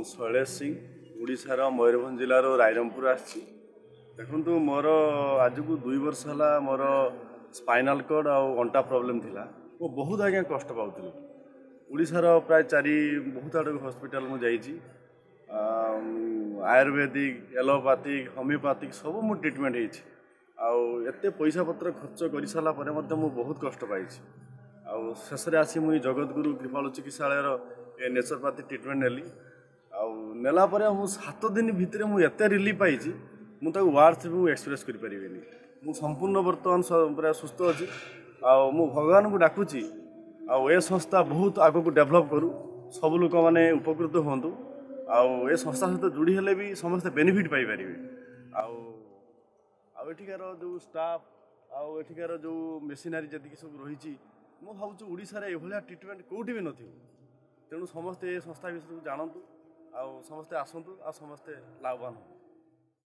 शैलेश सिंह ओडिशार मयूरभंज जिलार रायरमपुर आसी देखु मोर आज को 2 वर्ष है मोर स्पाइनाल कॉर्ड आ अंटा प्रोब्लेम थिला वो बहुत आज्ञा कष्ट पाऊँ ओडिशार प्राय 4 बहुत आड़ हॉस्पिटल मुझे आयुर्वेदिक एलोपैथिक होमियोपैथिक सब मु ट्रीटमेंट होते पैसा पत्र खर्च कर सारापर बहुत कष्ट पाई शेष आसी मुझे जगतगुरु कृपालु चिकित्सालय नेचुरोपैथी ट्रीटमेंट नेली नेला 7 दिन भितर मुझे रिलीफ पाई मुझे वार्ड्स भी एक्सप्रेस करें संपूर्ण बर्तमान पूरा सुस्थ अच्छी मु भगवान को डाकुची ए संस्था बहुत आग को डेभलप करूँ सब लोक मैंने उपकृत हूँ ए संस्था सहित जोड़ी हेले भी समस्त बेनिफिट पाइपर आठिकार जो स्टाफ आठिकार जो मेसीनारी जी सब रही भावुँ ओडिशा ये ट्रिटमेंट कौटी भी नथी तेणु समस्ते संस्था विषय जानतु समस्ते आसतु समस्ते लाभवान